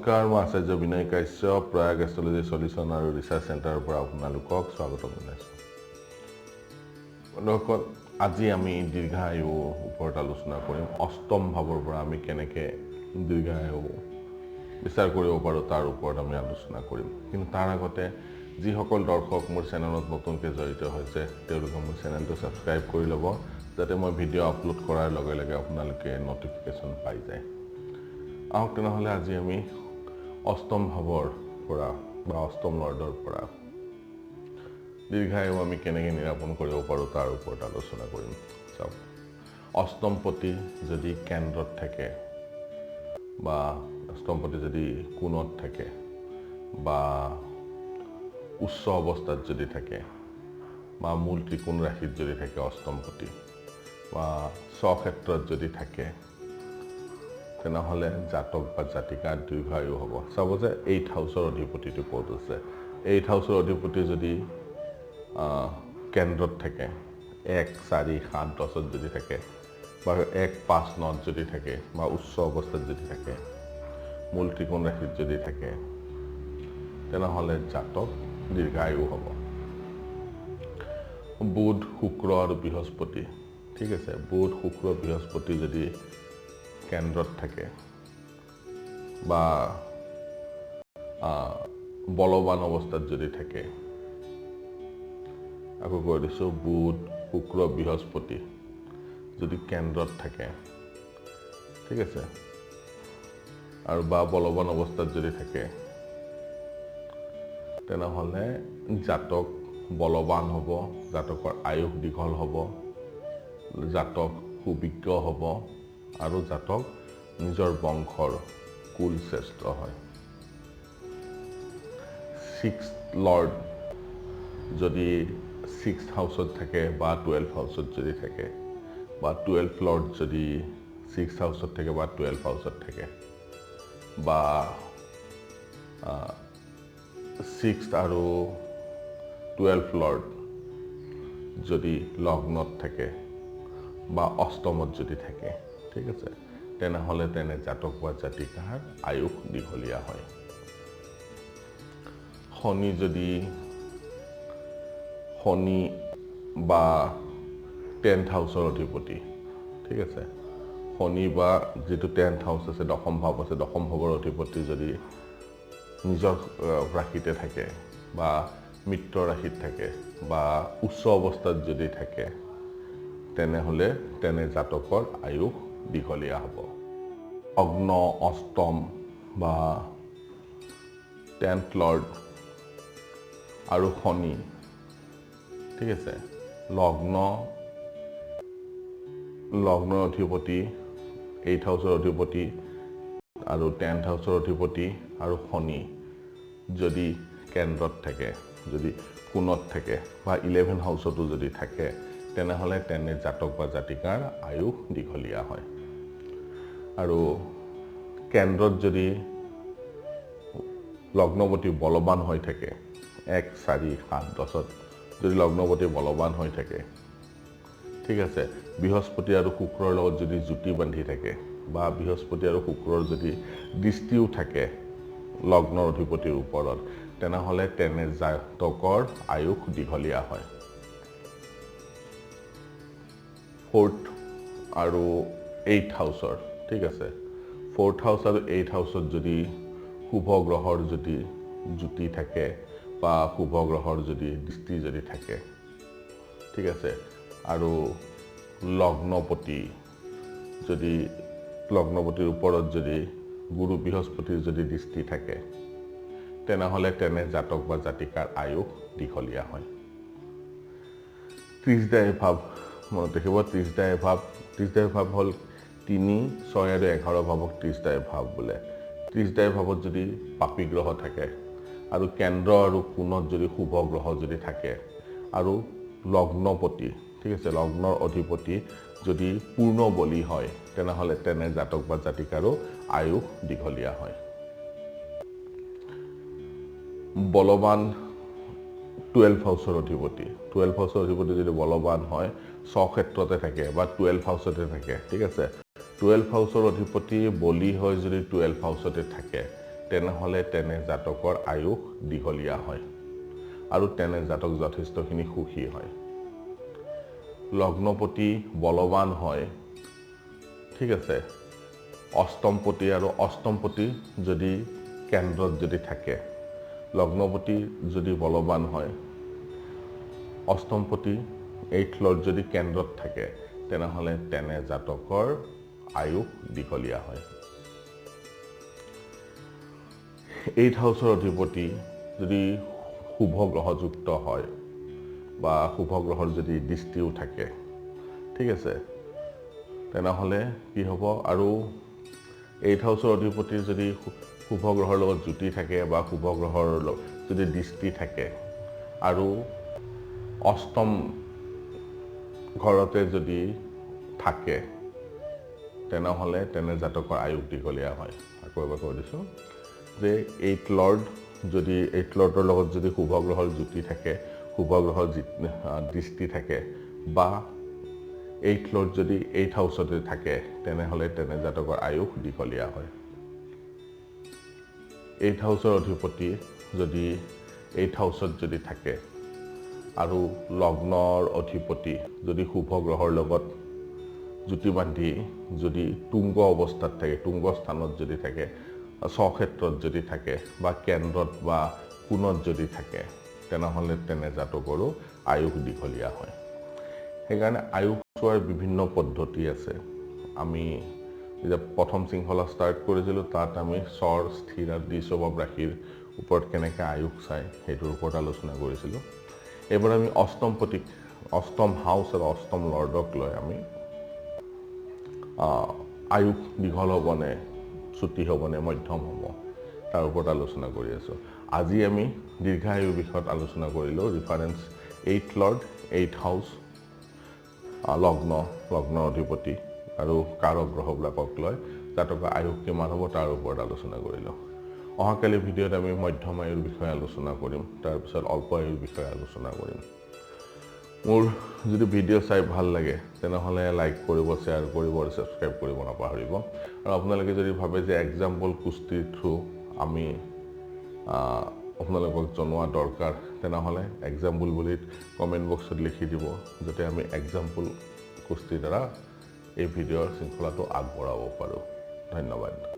নমস্কাৰ, মই Acharya B Kashyap Prayag astrology solution আৰু ৰিচাৰ্চ চেণ্টাৰৰ পৰা আপোনালোকক স্বাগতম জনাইছোঁ। বন্ধুসকল, আজি আমি দীৰ্ঘায়ুৰ ওপৰত আলোচনা কৰিম। অষ্টম ভাৱৰ পৰা আমি কেনেকৈ দীৰ্ঘায়ু বিচাৰ কৰিব পাৰোঁ তাৰ ওপৰত আমি আলোচনা কৰিম। কিন্তু তাৰ আগতে যিসকল দৰ্শক মোৰ চেনেলত নতুনকৈ জড়িত হৈছে তেওঁলোকে মোৰ চেনেলটো ছাবস্ক্ৰাইব কৰি ল'ব, যাতে মই ভিডিঅ' আপলোড কৰাৰ লগে লগে আপোনালোকে নটিফিকেশ্যন পাই যায়। আহক তেনেহ'লে আজি আমি অষ্টম ভাৱৰ পৰা বা অষ্টম লৰ্ডৰ পৰা দীৰ্ঘায়ু আমি কেনেকৈ নিৰাপণ কৰিব পাৰোঁ তাৰ ওপৰত আলোচনা কৰিম। চাওক, অষ্টমপতি যদি কেন্দ্ৰত থাকে বা অষ্টমপতি যদি কোণত থাকে বা উচ্চ অৱস্থাত যদি থাকে বা মূল ত্ৰিকোণ ৰাশিত যদি থাকে অষ্টমপতি বা স্বক্ষেত্ৰত যদি থাকে, তেনেহ'লে জাতক বা জাতিকাৰ দীৰ্ঘায়ু হ'ব। চাব যে 8th হাউচৰ অধিপতিটো ক'ত আছে। 8th হাউচৰ অধিপতি যদি কেন্দ্ৰত থাকে, 1, 4, 7, 10ত যদি থাকে বা 1, 5, 9ত যদি থাকে বা উচ্চ অৱস্থাত যদি থাকে, মূল ত্ৰিকোণ ৰাশিত যদি থাকে, তেনেহ'লে জাতক দীৰ্ঘায়ু হ'ব। বুধ, শুক্ৰ আৰু বৃহস্পতি, ঠিক আছে, বুধ, শুক্ৰ, বৃহস্পতি যদি কেন্দ্ৰত থাকে বা বলৱান অৱস্থাত যদি থাকে, আকৌ কৈ দিছোঁ, বুধ, শুক্ৰ, বৃহস্পতি যদি কেন্দ্ৰত থাকে, ঠিক আছে, আৰু বা বলৱান অৱস্থাত যদি থাকে, তেনেহ'লে জাতক বলৱান হ'ব, জাতকৰ আয়ুস দীঘল হ'ব, জাতক সুবিজ্ঞ হ'ব আৰু জাতক নিজৰ বংশৰ কুল শ্ৰেষ্ঠ হয়। 6th লৰ্ড যদি 6th হাউচত থাকে বা 12th হাউচত যদি থাকে বা 12th লৰ্ড যদি 6th হাউচত থাকে বা 12th হাউচত থাকে বা 6th আৰু 12th লৰ্ড যদি লগ্নত থাকে বা অষ্টমত যদি থাকে, ঠিক আছে, তেনেহ'লে তেনে জাতক বা জাতিকাৰ আয়ুস দীঘলীয়া হয়। শনি বা 10th হাউচৰ অধিপতি, ঠিক আছে, শনি বা যিটো 10th হাউচ আছে, দশম ভাৱ আছে, দশম ভাৱৰ অধিপতি যদি নিজৰ ৰাশিতে থাকে বা মিত্ৰ ৰাশিত থাকে বা উচ্চ অৱস্থাত যদি থাকে, তেনেহ'লে তেনে জাতকৰ আয়ুস দীঘলীয়া হ'ব। লগ্ন, অষ্টম বা 10th লৰ্ড আৰু শনি, ঠিক আছে, লগ্নৰ অধিপতি, 8th হাউচৰ অধিপতি আৰু 10th হাউচৰ অধিপতি আৰু শনি যদি কেন্দ্ৰত থাকে, যদি কোণত থাকে বা 11th হাউচতো যদি থাকে, তেনেহ'লে তেনে জাতক বা জাতিকাৰ আয়ুস দীঘলীয়া হয়। আৰু কেন্দ্ৰত যদি লগ্নপতি বলৱান হৈ থাকে, 1, 4, 7, 10ত যদি লগ্নপতি বলৱান হৈ থাকে, ঠিক আছে, বৃহস্পতি আৰু শুক্ৰৰ লগত যদি যুতি বান্ধি থাকে বা বৃহস্পতি আৰু শুক্ৰৰ যদি দৃষ্টিও থাকে লগ্নৰ অধিপতিৰ ওপৰত, তেনেহ'লে তেনে জাতকৰ আয়ুস দীঘলীয়া হয়। 4th আৰু 8th হাউচৰ, ঠিক আছে, 4th হাউচ আৰু 8th হাউচত যদি শুভ গ্ৰহৰ যদি যুতি থাকে বা শুভ গ্ৰহৰ যদি দৃষ্টি যদি থাকে, ঠিক আছে, আৰু লগ্নপতিৰ ওপৰত যদি গুৰু বৃহস্পতিৰ যদি দৃষ্টি থাকে, তেনেহ'লে তেনে জাতক বা জাতিকাৰ আয়ুস দীঘলীয়া হয়। 30দায়ী ভাৱ মনত ৰাখিব। 30দায়ী ভাৱ হ'ল 3, 6 আৰু 11 ভাৱক 30দায়ী ভাৱ বোলে। 30দায়ী ভাৱত যদি পাপী গ্ৰহ থাকে আৰু কেন্দ্ৰ আৰু কোণত যদি শুভ গ্ৰহ যদি থাকে আৰু লগ্নপতি, ঠিক আছে, লগ্নৰ অধিপতি যদি পূৰ্ণ বলি হয়, তেনেহ'লে তেনে জাতক বা জাতিকাৰো আয়ুস দীঘলীয়া হয়। বলৱান 12th হাউচৰ অধিপতি যদি বলৱান হয়, স্বক্ষেত্ৰতে থাকে বা 12th হাউচতে থাকে, ঠিক আছে, 12th হাউচৰ অধিপতি বলি হৈ যদি 12th হাউচতে থাকে, তেনেহ'লে তেনে জাতকৰ আয়ুস দীঘলীয়া হয় আৰু তেনে জাতক যথেষ্টখিনি সুখী হয়। লগ্নপতি বলৱান হয়, ঠিক আছে, অষ্টমপতি আৰু অষ্টমপতি যদি কেন্দ্ৰত যদি থাকে, লগ্নপতি যদি বলৱান হয়, অষ্টমপতি 8th লৰ্ড যদি কেন্দ্ৰত থাকে, তেনেহ'লে তেনে জাতকৰ আয়ুস দীঘলীয়া হয়। 8th হাউচৰ অধিপতি যদি শুভ গ্ৰহযুক্ত হয় বা শুভ গ্ৰহৰ যদি দৃষ্টিও থাকে, ঠিক আছে, তেনেহ'লে কি হ'ব, আৰু 8th হাউচৰ অধিপতিৰ যদি শুভ গ্ৰহৰ লগত যুতি থাকে বা শুভ গ্ৰহৰ যদি দৃষ্টি থাকে আৰু অষ্টম ঘৰতে যদি থাকে, তেনেহ'লে তেনে জাতকৰ আয়ুস দীঘলীয়া হয়। আকৌ এবাৰ কৈ দিছোঁ যে 8th লৰ্ডৰ লগত যদি শুভ গ্ৰহৰ যুতি থাকে, শুভ গ্ৰহৰ দৃষ্টি থাকে বা 8th লৰ্ড যদি 8th হাউচতে থাকে, তেনেহ'লে তেনে জাতকৰ আয়ুস দীঘলীয়া হয়। 8th হাউচৰ অধিপতি যদি 8th হাউচত যদি থাকে আৰু লগ্নৰ অধিপতি যদি শুভ গ্ৰহৰ লগত যুতি বান্ধি যদি তুংগ অৱস্থাত থাকে, তুংগ স্থানত যদি থাকে, স্বক্ষেত্ৰত যদি থাকে বা কেন্দ্ৰত বা কোণত যদি থাকে, তেনেহ'লে তেনে জাতকৰো আয়ুস দীঘলীয়া হয়। সেইকাৰণে আয়ুস চোৱাৰ বিভিন্ন পদ্ধতি আছে। আমি যেতিয়া প্ৰথম শৃংখলা ষ্টাৰ্ট কৰিছিলোঁ, তাত আমি স্বৰ, স্থিৰ আৰু দ্বিস্বভাৱ ৰাশিৰ ওপৰত কেনেকৈ আয়ুস চায় সেইটোৰ ওপৰত আলোচনা কৰিছিলোঁ। এইবাৰ আমি অষ্টমপতিক, অষ্টম হাউচ আৰু অষ্টম লৰ্ডক লৈ আমি আয়ুস দীঘল হ'বনে, চুটি হ'বনে, মধ্যম হ'ব, তাৰ ওপৰত আলোচনা কৰি আছোঁ। আজি আমি দীৰ্ঘায়ুৰ বিষয়ত আলোচনা কৰিলোঁ। ৰিফাৰেঞ্চ 8th লৰ্ড, 8th হাউচ, লগ্নৰ অধিপতি আৰু কাৰক গ্ৰহবিলাকক লৈ জাতকৰ আয়ুস কিমান হ'ব তাৰ ওপৰত আলোচনা কৰিলোঁ। অহাকালি ভিডিঅ'ত আমি মধ্যম আয়ুৰ বিষয়ে আলোচনা কৰিম, তাৰপিছত অল্প আয়ুৰ বিষয়ে আলোচনা কৰিম। মোৰ যদি ভিডিঅ' চাই ভাল লাগে তেনেহ'লে লাইক কৰিব, শ্বেয়াৰ কৰিব আৰু ছাবস্ক্ৰাইব কৰিব নাপাহৰিব। আৰু আপোনালোকে যদি ভাবে যে এক্সাম্পল কুস্তিৰ থ্ৰু আমি আপোনালোকক জনোৱা দৰকাৰ, তেনেহ'লে এক্সাম্পল বুলি কমেণ্ট বক্সত লিখি দিব, যাতে আমি এক্সাম্পল কুস্তিৰ দ্বাৰা এই ভিডিঅ'ৰ শৃংখলাটো আগবঢ়াব পাৰোঁ। ধন্যবাদ।